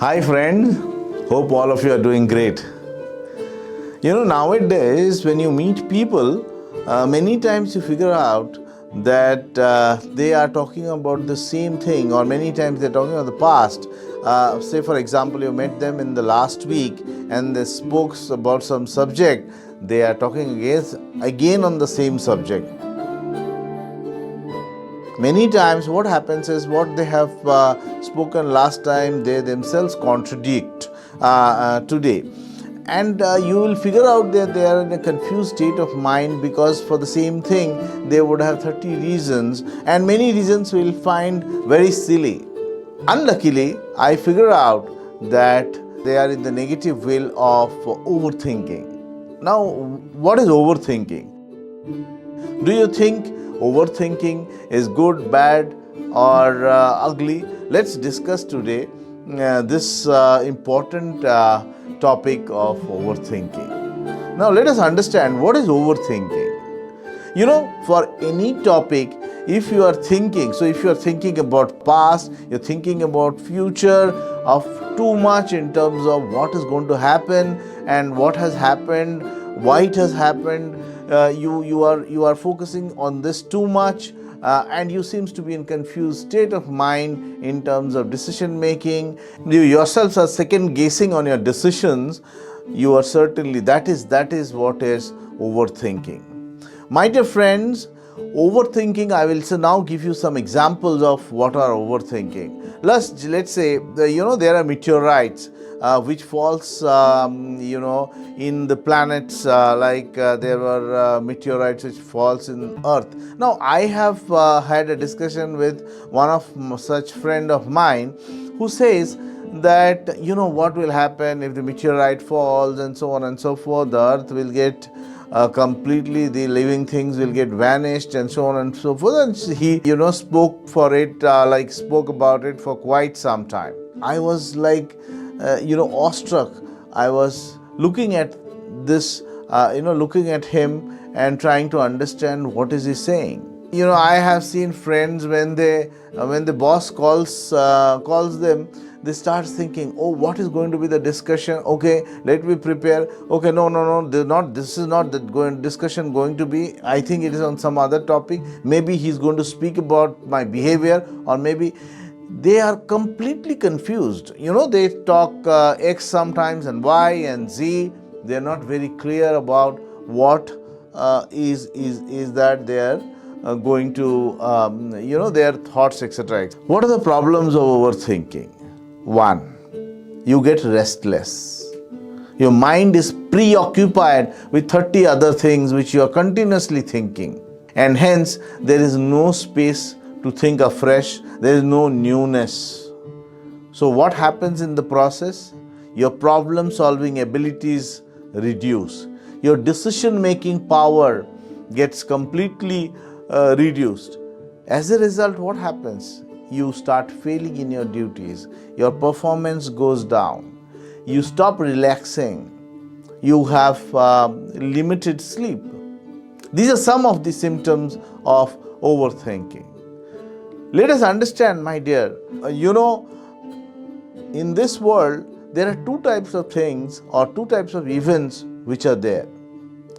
Hi friends, hope all of you are doing great. Nowadays when you meet people, many times you figure out that they are talking about the same thing, or many times they're talking about the past. Say for example, you met them in the last week and they spoke about some subject. They are talking again on the same subject. Many times what happens is what they have spoken last time, they themselves contradict today. And you will figure out that they are in a confused state of mind, because for the same thing they would have 30 reasons, and many reasons we will find very silly. Unluckily, I figure out that they are in the negative will of overthinking. Now, what is overthinking? Do you think overthinking is good, bad, or ugly? Let's discuss today this important topic of overthinking. Now, let us understand what is overthinking. For any topic, if you are thinking, so if you are thinking about past, you're thinking about future, of too much in terms of what is going to happen and what has happened, why it has happened, you are focusing on this too much, and you seems to be in confused state of mind in terms of decision making. You yourselves are second guessing on your decisions. You are certainly that is what is overthinking. My dear friends, overthinking, I will now give you some examples of what are overthinking. Let's say there are meteorites which falls in the planets, there were meteorites which falls in earth. Now I have had a discussion with one of such friend of mine who says that what will happen if the meteorite falls and so on and so forth. The earth will get completely, the living things will get vanished and so on and so forth. And he spoke about it for quite some time. I was awestruck. I was looking at this, looking at him and trying to understand what is he saying. I have seen friends when the boss calls them, they start thinking, oh, what is going to be the discussion? Okay, let me prepare. Okay, no, this is not the discussion going to be. I think it is on some other topic. Maybe he's going to speak about my behavior, or maybe they are completely confused. They talk X sometimes and Y and Z. They are not very clear about what is that they are going to, their thoughts, etc. What are the problems of overthinking? 1. You get restless. Your mind is preoccupied with 30 other things which you are continuously thinking, and hence there is no space to think afresh. There is no newness. So what happens in the process? Your problem solving abilities reduce. Your decision making power gets completely reduced. As a result, what happens? You start failing in your duties. Your performance goes down. You stop relaxing. You have limited sleep. These are some of the symptoms of overthinking. Let us understand, my dear, in this world, there are two types of things or two types of events which are there.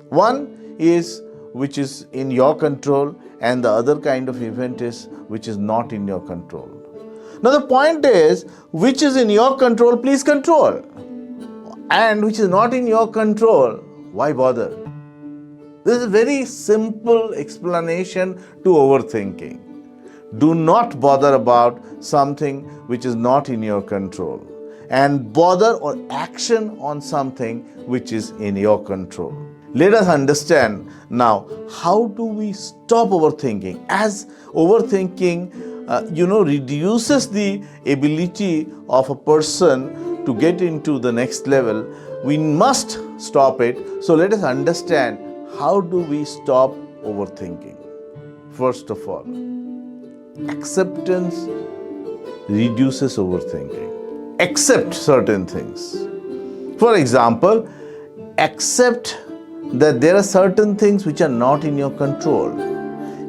One is which is in your control, and the other kind of event is which is not in your control. Now the point is, which is in your control, please control, and which is not in your control, why bother? This is a very simple explanation to overthinking. Do not bother about something which is not in your control, and bother or action on something which is in your control. Let us understand now, how do we stop overthinking? As overthinking reduces the ability of a person to get into the next level, we must stop it. So let us understand, how do we stop overthinking? First of all, acceptance reduces overthinking. Accept certain things. For example, accept that there are certain things which are not in your control.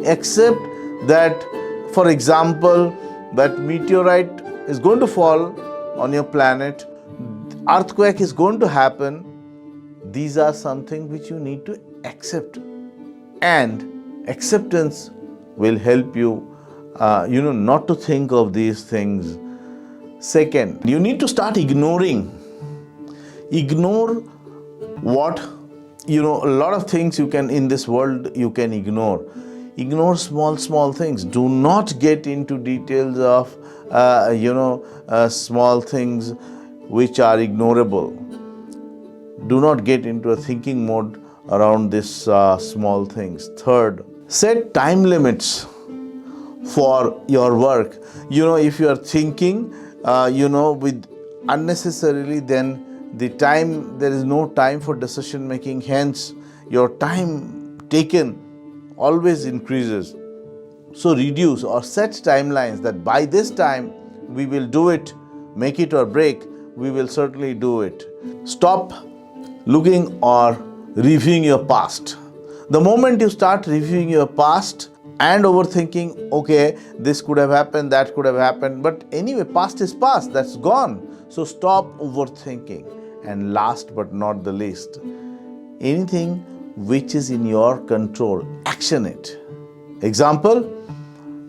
Accept that, for example, that meteorite is going to fall on your planet, earthquake is going to happen. These are something which you need to accept, and acceptance will help you, not to think of these things. Second, you need to start ignoring. Ignore what, a lot of things you can in this world you can ignore. Ignore small things. Do not get into details of small things which are ignorable. Do not get into a thinking mode around these small things. Third, set time limits for your work. If you are thinking with unnecessarily, then there is no time for decision making. Hence your time taken always increases. So reduce or set timelines that by this time we will do it. Make it or break, we will certainly do it. Stop looking or reviewing your past. The moment you start reviewing your past and overthinking, okay, this could have happened, that could have happened, but anyway, past is past, that's gone. So stop overthinking. And last but not the least, anything which is in your control, action it. Example,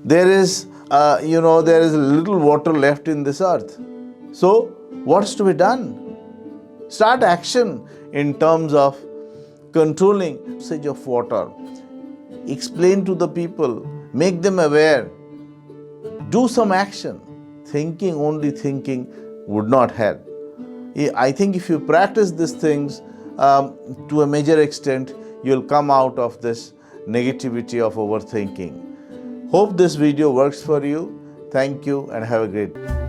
there is a little water left in this earth. So what's to be done? Start action in terms of controlling usage of water. Explain to the people, make them aware. Do some action. Only thinking would not help. I think if you practice these things to a major extent, you'll come out of this negativity of overthinking. Hope this video works for you. Thank you and have a great day.